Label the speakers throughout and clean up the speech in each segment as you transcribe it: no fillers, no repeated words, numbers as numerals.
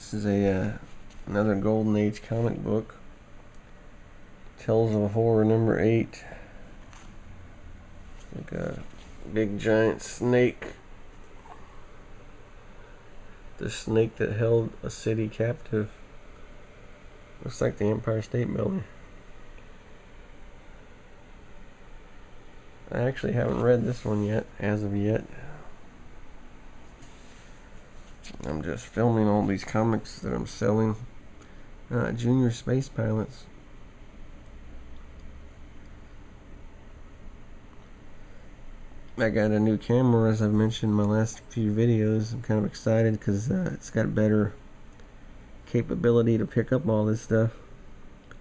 Speaker 1: This is a another Golden Age comic book. Tales of Horror number 8. Like a big giant snake. The snake that held a city captive. Looks like the Empire State Building. I actually haven't read this one yet, as of yet. I'm just filming all these comics that I'm selling. Junior Space Pilots. I got a new camera, as I've mentioned in my last few videos. I'm kind of excited because it's got better capability to pick up all this stuff.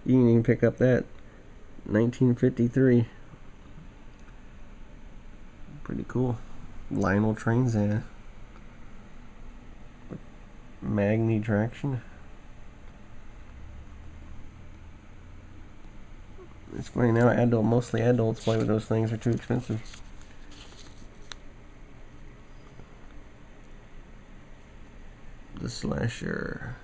Speaker 1: You can even pick up that 1953. Pretty cool. Lionel trains at Magni traction. It's funny now, mostly adults play with those things. They're too expensive. The Slasher.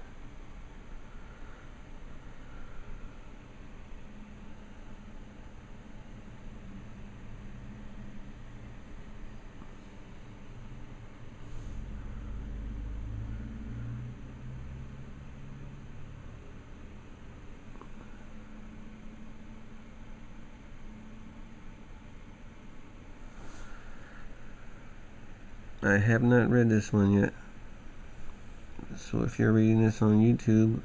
Speaker 1: I have not read this one yet. So if you're reading this on YouTube,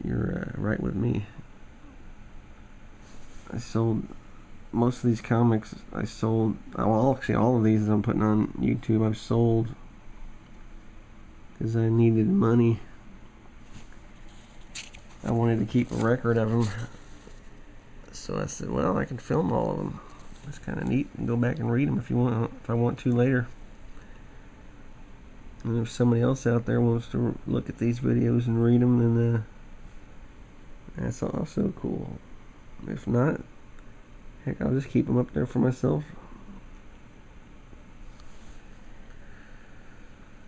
Speaker 1: you're right with me. I sold most of these comics. Well, actually all of these that I'm putting on YouTube I've sold because I needed money. I wanted to keep a record of them, so I said, well, I can film all of them. It's kind of neat, and go back and read them if I want to later. And if somebody else out there wants to look at these videos and read them, then that's also cool. If not, heck, I'll just keep them up there for myself.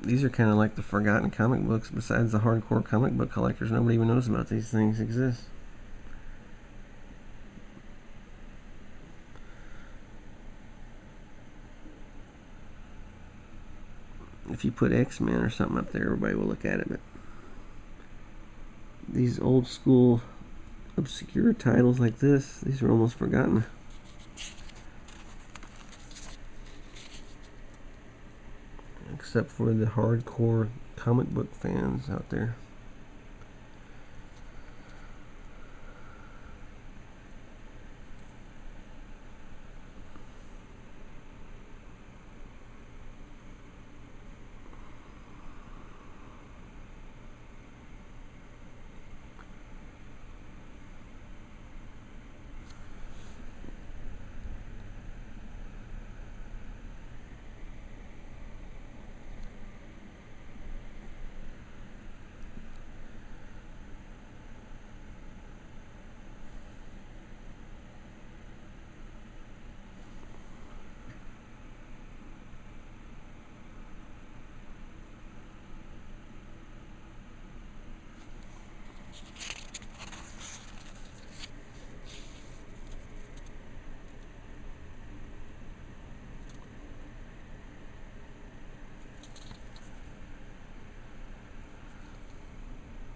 Speaker 1: These are kind of like the forgotten comic books. Besides the hardcore comic book collectors, nobody even knows about these things exist. If you put X-Men or something up there, everybody will look at it. But these old school obscure titles like this, these are almost forgotten. Except for the hardcore comic book fans out there.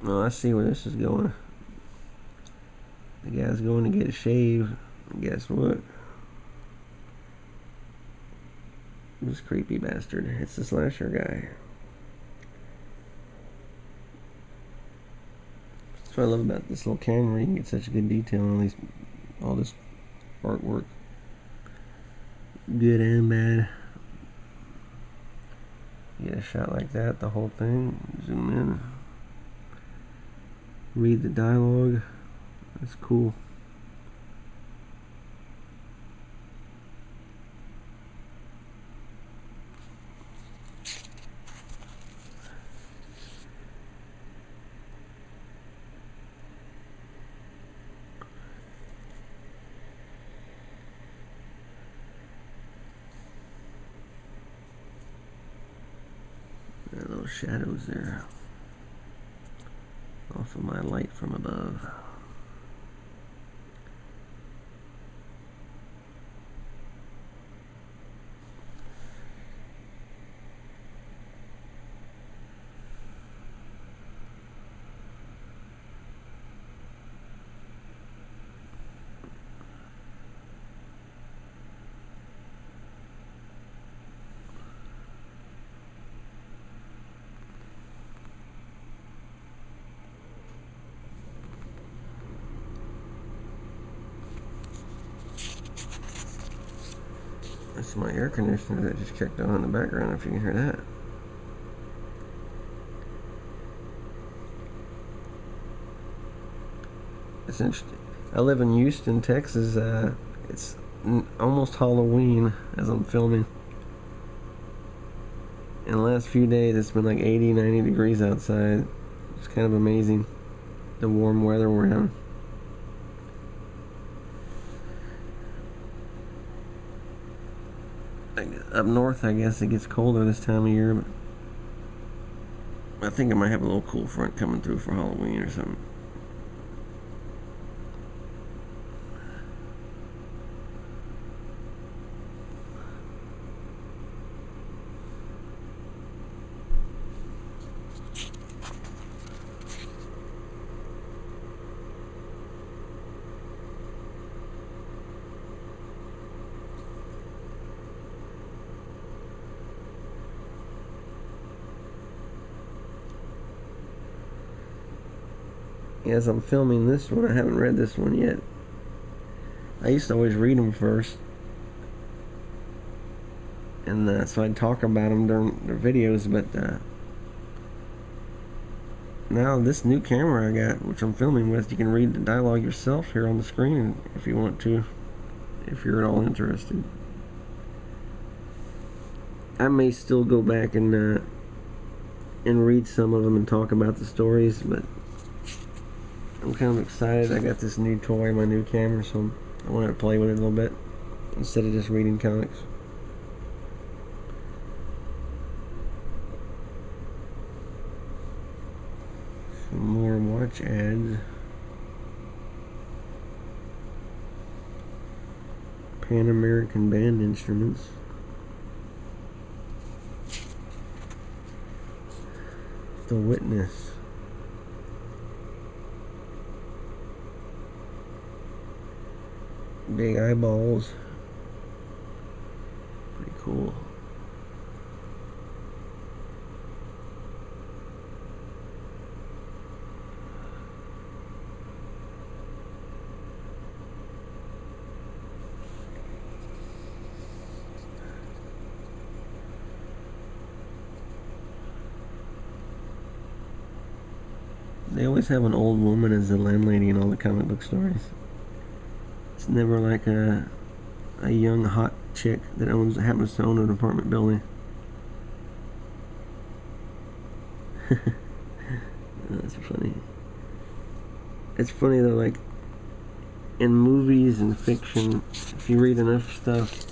Speaker 1: Well, I see where this is going. The guy's going to get a shave. Guess what? This creepy bastard. It's the Slasher guy. That's what I love about this little camera. You can get such good detail on all this artwork. Good and bad. Get a shot like that, the whole thing. Zoom in. Read the dialogue. That's cool. That little those shadows there off of my light from above. That's my air conditioner that just kicked on in the background, if you can hear that. It's interesting. I live in Houston, Texas. It's almost Halloween as I'm filming. In the last few days, it's been like 80, 90 degrees outside. It's kind of amazing, the warm weather we're in. Up north, I guess it gets colder this time of year, but I think I might have a little cool front coming through for Halloween or something. As I'm filming this one, I haven't read this one yet. I used to always read them first, and so I'd talk about them during their videos, but now this new camera I got, which I'm filming with, you can read the dialogue yourself here on the screen if you want to, if you're at all interested. I may still go back and read some of them and talk about the stories, but I'm kind of excited. I got this new toy, my new camera, so I wanted to play with it a little bit instead of just reading comics. Some more watch ads. Pan American Band Instruments. The Witness. Big eyeballs. Pretty cool. They always have an old woman as the landlady in all the comic book stories. It's never like a young hot chick that happens to own an apartment building. That's funny. It's funny though, like in movies and fiction, if you read enough stuff,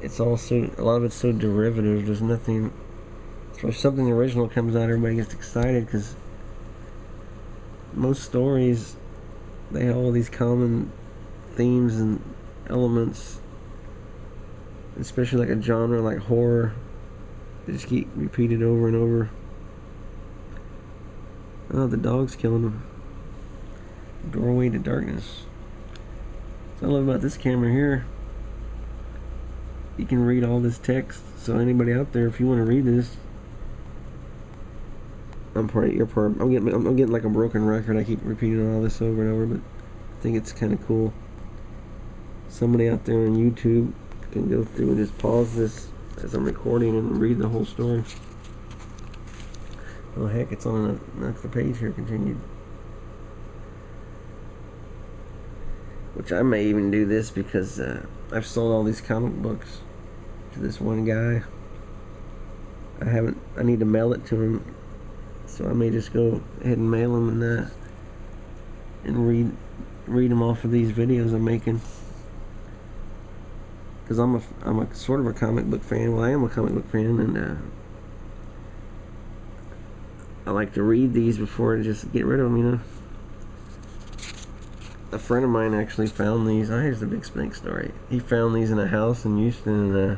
Speaker 1: it's also a lot of it's so derivative. There's nothing. If something original comes out, everybody gets excited because most stories, they have all these common themes and elements, especially like a genre like horror. They just keep repeated over and over. Oh, the dog's killing him. Doorway to Darkness. So I love about this camera here, you can read all this text. So anybody out there, if you want to read this, I'm getting like a broken record. I keep repeating all this over and over, but I think it's kind of cool. Somebody out there on YouTube can go through and just pause this as I'm recording and read the whole story. Oh heck, it's on the page here, continued. Which I may even do this because I've sold all these comic books to this one guy. I need to mail it to him, so I may just go ahead and mail him and read them off of these videos I'm making. Because I'm a sort of a comic book fan. Well, I am a comic book fan, and I like to read these before I just get rid of them, you know. A friend of mine actually found these. Oh, here's the big snake story. He found these in a house in Houston, and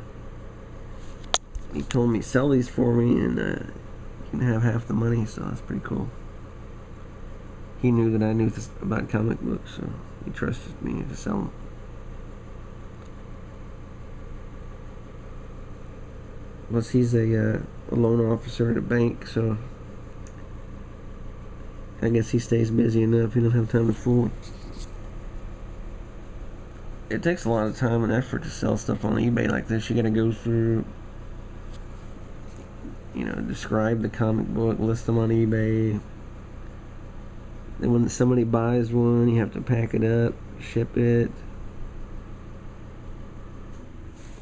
Speaker 1: he told me, sell these for me, and you can have half the money, so that's pretty cool. He knew that I knew about comic books, so he trusted me to sell them. Plus, he's a loan officer at a bank, so I guess he stays busy enough. He don't have time to fool. It takes a lot of time and effort to sell stuff on eBay like this. You gotta go through, you know, describe the comic book, list them on eBay. Then when somebody buys one, you have to pack it up, ship it.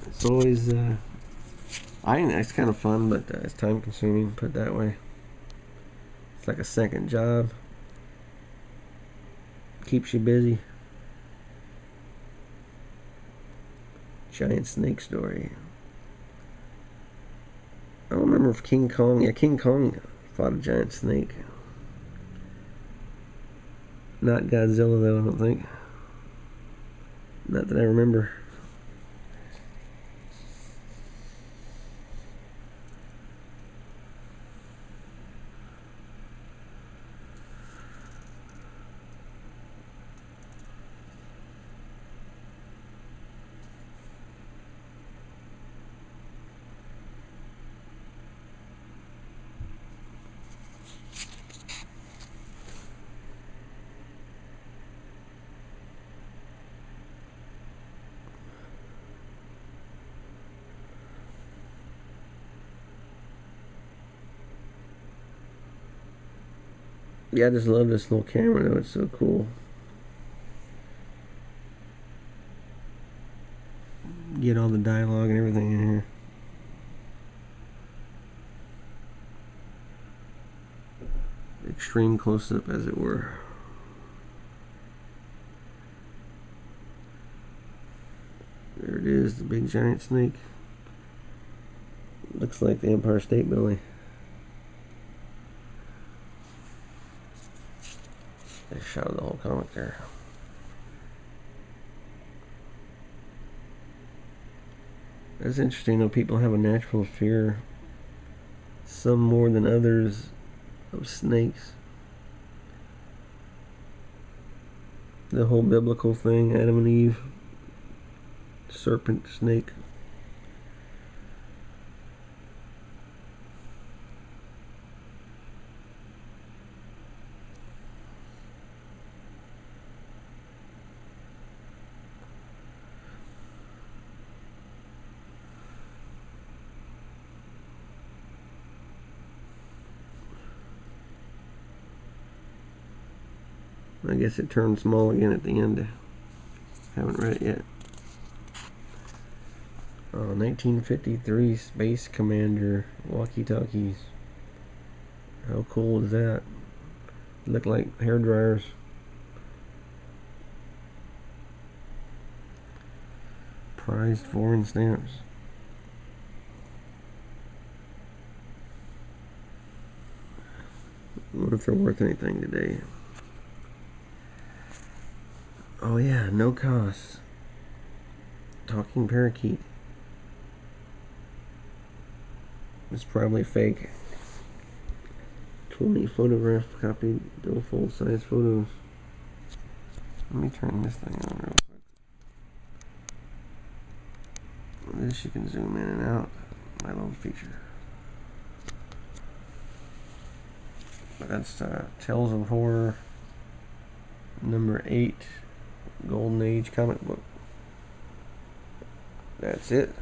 Speaker 1: It's always, I think it's kind of fun, but it's time consuming, put it that way. It's like a second job. Keeps you busy. Giant snake story. I don't remember if King Kong... Yeah, King Kong fought a giant snake. Not Godzilla, though, I don't think. Not that I remember. Yeah, I just love this little camera, though. It's so cool. Get all the dialogue and everything in here. Extreme close-up, as it were. There it is, the big giant snake. Looks like the Empire State Building. They showed the whole comic there. It's interesting though, people have a natural fear, some more than others, of snakes. The whole biblical thing, Adam and Eve, serpent, snake. I guess it turned small again at the end. Haven't read it yet. 1953 Space Commander walkie-talkies. How cool is that? Look like hair dryers. Prized foreign stamps. I wonder if they're worth anything today. Oh yeah, no cost. Talking parakeet. It's probably fake. 20 photograph copy, no full size photos. Let me turn this thing on real quick. This you can zoom in and out. My little feature. But that's Tales of Horror number 8 Golden Age comic book. That's it.